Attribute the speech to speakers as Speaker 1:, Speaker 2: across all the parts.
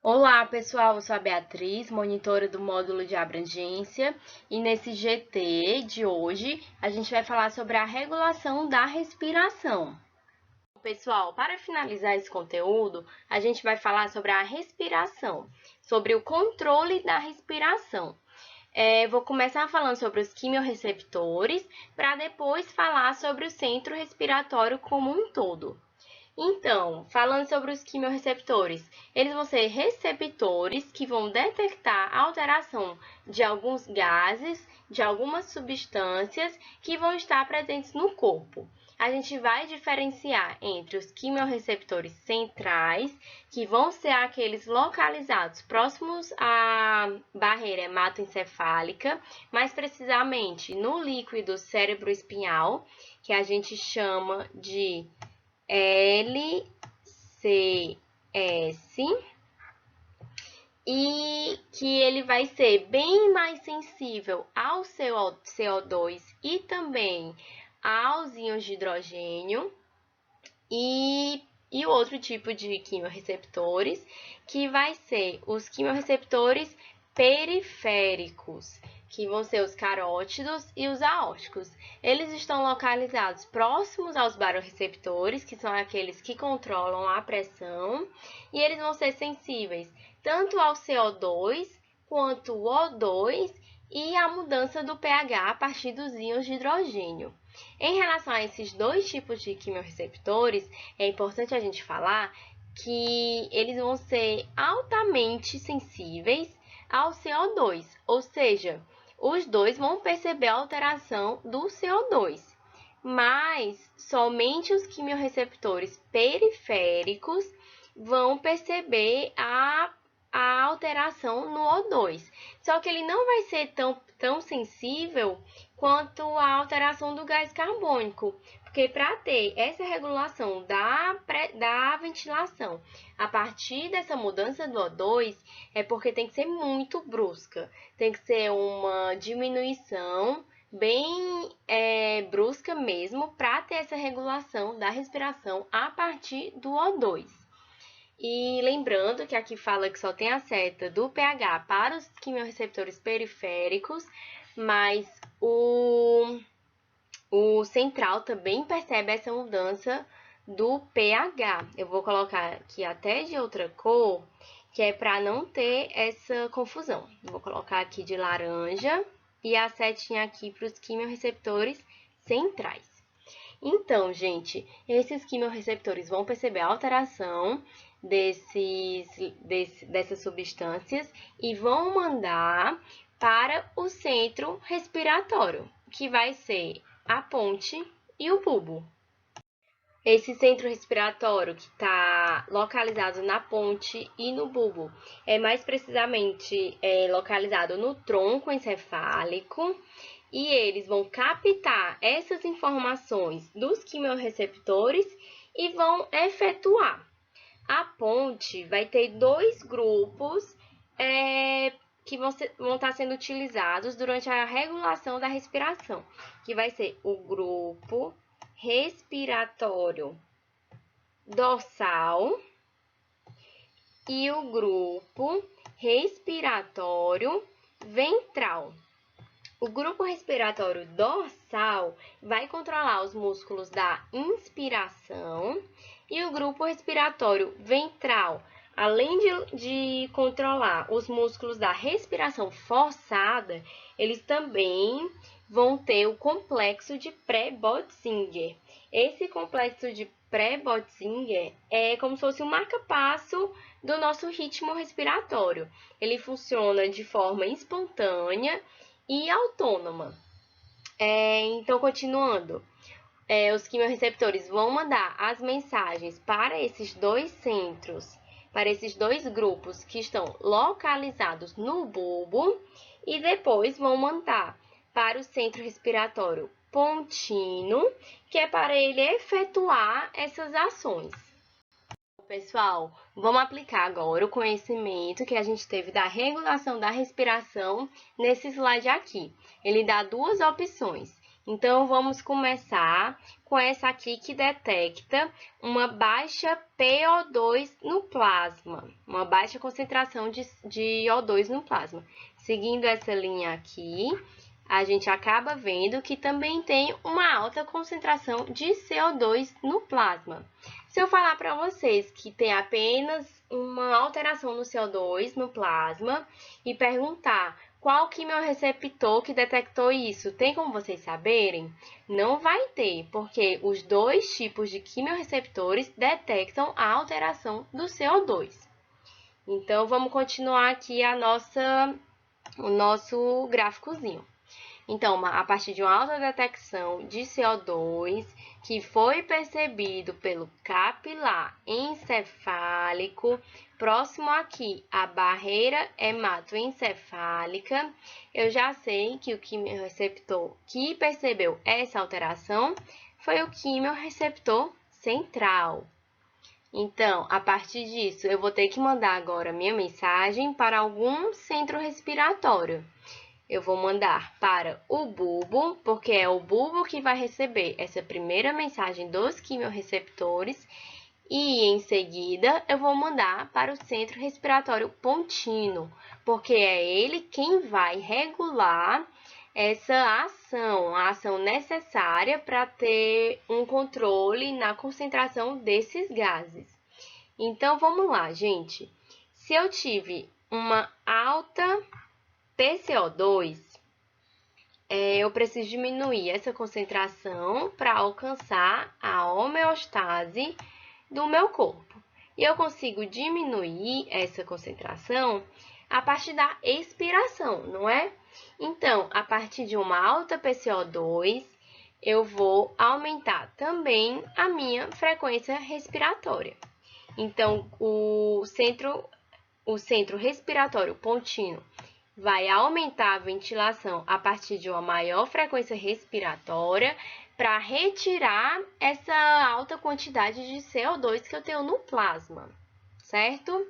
Speaker 1: Olá, pessoal, eu sou a Beatriz, monitora do módulo de abrangência, e nesse GT de hoje a gente vai falar sobre a regulação da respiração. Pessoal, para finalizar esse conteúdo, a gente vai falar sobre a respiração, sobre o controle da respiração. Vou começar falando sobre os quimiorreceptores, para depois falar sobre o centro respiratório como um todo. Então, falando sobre os quimiorreceptores, eles vão ser receptores que vão detectar a alteração de alguns gases, de algumas substâncias que vão estar presentes no corpo. A gente vai diferenciar entre os quimiorreceptores centrais, que vão ser aqueles localizados próximos à barreira hematoencefálica, mais precisamente no líquido cérebroespinhal, que a gente chama de LCS, e que ele vai ser bem mais sensível ao CO2 e também aos íons de hidrogênio, e o outro tipo de quimiorreceptores, que vai ser os quimiorreceptores periféricos, que vão ser os carótidos e os aórticos. Eles estão localizados próximos aos barorreceptores, que são aqueles que controlam a pressão, e eles vão ser sensíveis tanto ao CO2 quanto ao O2 e à mudança do pH a partir dos íons de hidrogênio. Em relação a esses dois tipos de quimiorreceptores, é importante a gente falar que eles vão ser altamente sensíveis ao CO2, ou seja, os dois vão perceber a alteração do CO2, mas somente os quimiorreceptores periféricos vão perceber a alteração no O2. Só que ele não vai ser tão sensível quanto a alteração do gás carbônico, porque para ter essa regulação da ventilação a partir dessa mudança do O2, é porque tem que ser muito brusca, tem que ser uma diminuição bem brusca mesmo para ter essa regulação da respiração a partir do O2. E lembrando que aqui fala que só tem a seta do pH para os quimiorreceptores periféricos, mas o central também percebe essa mudança do pH. Eu vou colocar aqui até de outra cor, que é para não ter essa confusão. Vou colocar aqui de laranja e a setinha aqui para os quimiorreceptores centrais. Então, gente, esses quimiorreceptores vão perceber a alteração dessas substâncias e vão mandar para o centro respiratório, que vai ser a ponte e o bulbo. Esse centro respiratório que está localizado na ponte e no bulbo é mais precisamente localizado no tronco encefálico, e eles vão captar essas informações dos quimiorreceptores e vão efetuar. A ponte vai ter dois grupos que vão estar sendo utilizados durante a regulação da respiração, que vai ser o grupo respiratório dorsal e o grupo respiratório ventral. O grupo respiratório dorsal vai controlar os músculos da inspiração e o grupo respiratório ventral, além de controlar os músculos da respiração forçada, eles também vão ter o complexo de Pré-Botzinger. Esse complexo de Pré-Botzinger é como se fosse um marca-passo do nosso ritmo respiratório. Ele funciona de forma espontânea e autônoma. Então, continuando, os quimiorreceptores vão mandar as mensagens para esses dois centros, para esses dois grupos que estão localizados no bulbo, e depois vão mandar para o centro respiratório pontino, que é para ele efetuar essas ações. Pessoal, vamos aplicar agora o conhecimento que a gente teve da regulação da respiração nesse slide aqui. Ele dá duas opções. Então, vamos começar com essa aqui que detecta uma baixa PO2 no plasma, uma baixa concentração de O2 no plasma. Seguindo essa linha aqui, a gente acaba vendo que também tem uma alta concentração de CO2 no plasma. Se eu falar para vocês que tem apenas uma alteração no CO2 no plasma e perguntar qual quimiorreceptor que detectou isso, tem como vocês saberem? Não vai ter, porque os dois tipos de quimiorreceptores detectam a alteração do CO2. Então, vamos continuar aqui o nosso gráficozinho. Então, a partir de uma alta detecção de CO2, que foi percebido pelo capilar encefálico, próximo aqui à barreira hematoencefálica, eu já sei que o quimiorreceptor que percebeu essa alteração foi o quimiorreceptor central. Então, a partir disso, eu vou ter que mandar agora minha mensagem para algum centro respiratório. Eu vou mandar para o bulbo, porque é o bulbo que vai receber essa primeira mensagem dos quimiorreceptores. E, em seguida, eu vou mandar para o centro respiratório pontino, porque é ele quem vai regular essa ação, a ação necessária para ter um controle na concentração desses gases. Então, vamos lá, gente. Se eu tive uma alta PCO2, eu preciso diminuir essa concentração para alcançar a homeostase do meu corpo. E eu consigo diminuir essa concentração a partir da expiração, não é? Então, a partir de uma alta PCO2, eu vou aumentar também a minha frequência respiratória. Então, o centro respiratório pontino vai aumentar a ventilação a partir de uma maior frequência respiratória para retirar essa alta quantidade de CO2 que eu tenho no plasma, certo?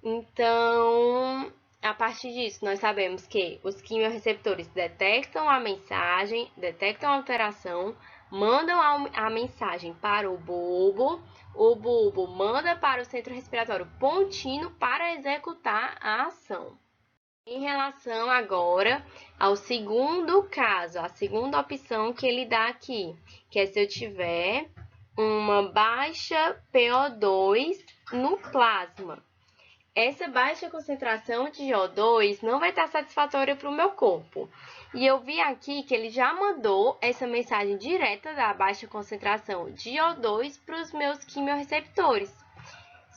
Speaker 1: Então, a partir disso, nós sabemos que os quimiorreceptores detectam a mensagem, detectam a alteração, mandam a mensagem para o bulbo manda para o centro respiratório pontino para executar a ação. Em relação agora ao segundo caso, a segunda opção que ele dá aqui, que é se eu tiver uma baixa PO2 no plasma. Essa baixa concentração de O2 não vai estar satisfatória para o meu corpo. E eu vi aqui que ele já mandou essa mensagem direta da baixa concentração de O2 para os meus quimiorreceptores.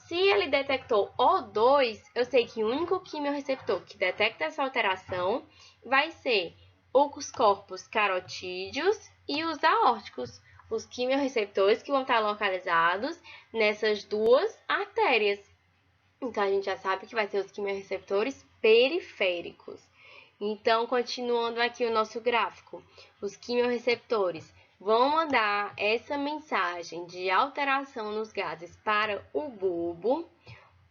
Speaker 1: Se ele detectou O2, eu sei que o único quimiorreceptor que detecta essa alteração vai ser os corpos carotídeos e os aórticos, os quimiorreceptores que vão estar localizados nessas duas artérias. Então, a gente já sabe que vai ser os quimiorreceptores periféricos. Então, continuando aqui o nosso gráfico, os quimiorreceptores vão mandar essa mensagem de alteração nos gases para o bulbo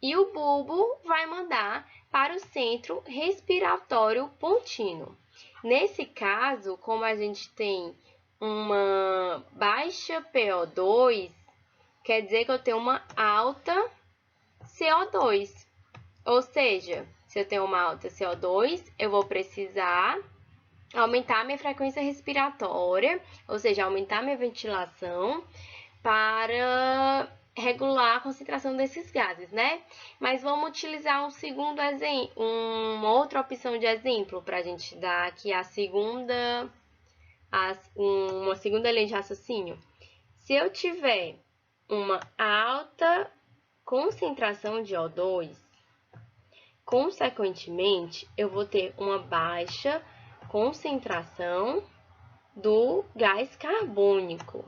Speaker 1: e o bulbo vai mandar para o centro respiratório pontino. Nesse caso, como a gente tem uma baixa PO2, quer dizer que eu tenho uma alta CO2, ou seja, se eu tenho uma alta CO2, eu vou precisar aumentar minha frequência respiratória, ou seja, aumentar minha ventilação para regular a concentração desses gases, né? Mas vamos utilizar uma outra opção de exemplo para a gente dar aqui uma segunda linha de raciocínio. Se eu tiver uma alta concentração de O2, consequentemente, eu vou ter uma baixa concentração do gás carbônico.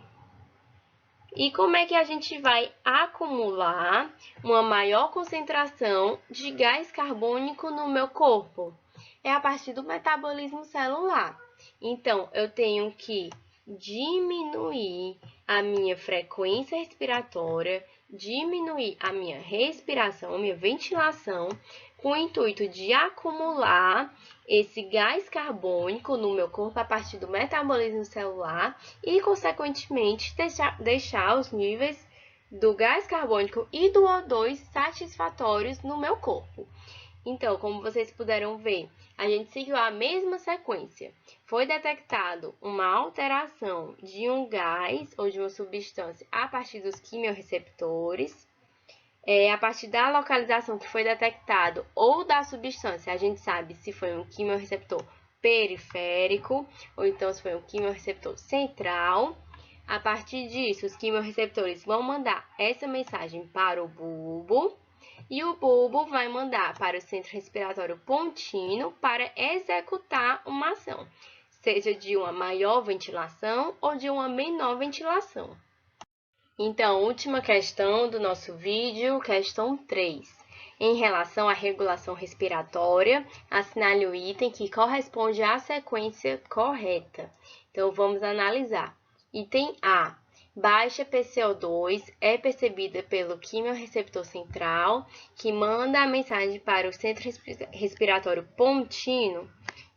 Speaker 1: E como é que a gente vai acumular uma maior concentração de gás carbônico no meu corpo? É a partir do metabolismo celular. Então, eu tenho que diminuir a minha frequência respiratória, diminuir a minha respiração, a minha ventilação, com o intuito de acumular esse gás carbônico no meu corpo a partir do metabolismo celular e, consequentemente, deixar os níveis do gás carbônico e do O2 satisfatórios no meu corpo. Então, como vocês puderam ver, a gente seguiu a mesma sequência. Foi detectado uma alteração de um gás ou de uma substância a partir dos quimiorreceptores. A partir da localização que foi detectado ou da substância, a gente sabe se foi um quimiorreceptor periférico ou então se foi um quimiorreceptor central. A partir disso, os quimiorreceptores vão mandar essa mensagem para o bulbo e o bulbo vai mandar para o centro respiratório pontino para executar uma ação, seja de uma maior ventilação ou de uma menor ventilação. Então, última questão do nosso vídeo, questão 3. Em relação à regulação respiratória, assinale o item que corresponde à sequência correta. Então, vamos analisar. Item A. Baixa PCO2 é percebida pelo quimiorreceptor central, que manda a mensagem para o centro respiratório pontino.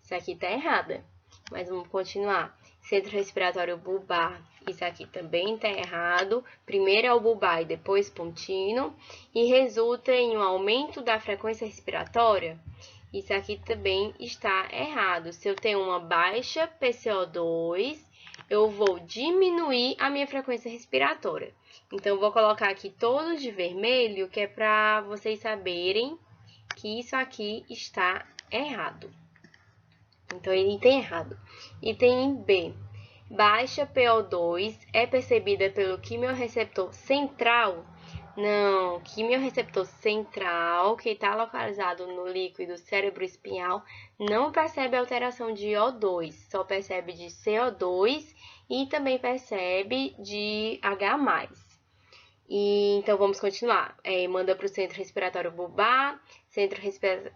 Speaker 1: Isso aqui está errada, mas vamos continuar. Centro respiratório bulbar, isso aqui também está errado. Primeiro é o bulbar e depois pontino. E resulta em um aumento da frequência respiratória. Isso aqui também está errado. Se eu tenho uma baixa PCO2, eu vou diminuir a minha frequência respiratória. Então, eu vou colocar aqui todos de vermelho, que é para vocês saberem que isso aqui está errado. Então, item errado. Item B. Baixa PO2 é percebida pelo quimiorreceptor central? Não, quimiorreceptor central, que está localizado no líquido cérebro-espinhal, não percebe alteração de O2, só percebe de CO2 e também percebe de H+. Então, vamos continuar. Manda para o centro respiratório bulbar, centro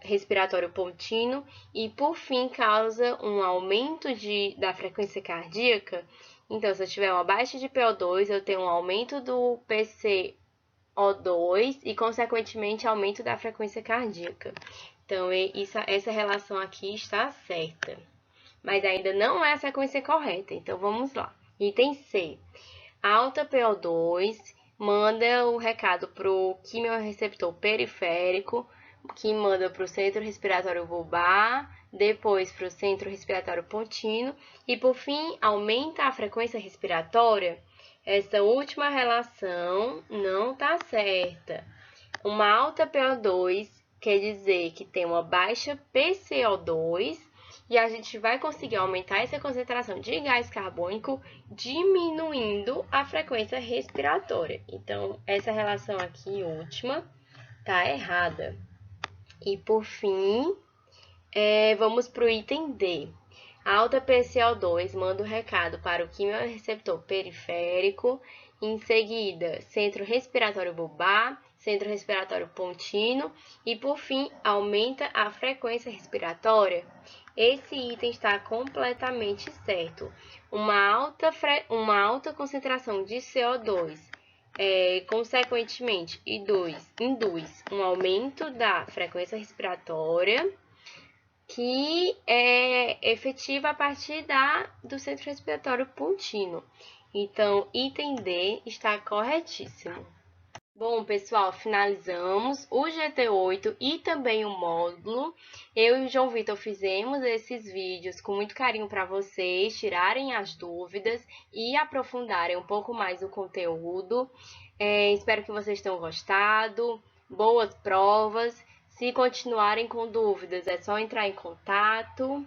Speaker 1: respiratório pontino e, por fim, causa um aumento da frequência cardíaca. Então, se eu tiver uma baixa de PO2, eu tenho um aumento do PCO2 e, consequentemente, aumento da frequência cardíaca. Então, essa relação aqui está certa. Mas ainda não é a sequência correta. Então, vamos lá. Item C. Alta PO2 manda o recado para o quimiorreceptor periférico, que manda para o centro respiratório bulbar, depois para o centro respiratório pontino e, por fim, aumenta a frequência respiratória. Essa última relação não está certa. Uma alta PO2 quer dizer que tem uma baixa PCO2 e a gente vai conseguir aumentar essa concentração de gás carbônico diminuindo a frequência respiratória. Então, essa relação aqui, última, tá errada. E, por fim, vamos para o item D. A alta PCO2 manda o recado para o quimiorreceptor periférico, em seguida, centro respiratório bulbar, centro respiratório pontino e, por fim, aumenta a frequência respiratória. Esse item está completamente certo. Uma alta concentração de CO2, consequentemente, induz um aumento da frequência respiratória, que é efetiva a partir do centro respiratório pontino. Então, item D está corretíssimo. Bom, pessoal, finalizamos o GT8 e também o módulo. Eu e o João Vitor fizemos esses vídeos com muito carinho para vocês tirarem as dúvidas e aprofundarem um pouco mais o conteúdo. Espero que vocês tenham gostado. Boas provas. Se continuarem com dúvidas, é só entrar em contato.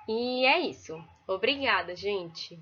Speaker 1: E é isso. Obrigada, gente!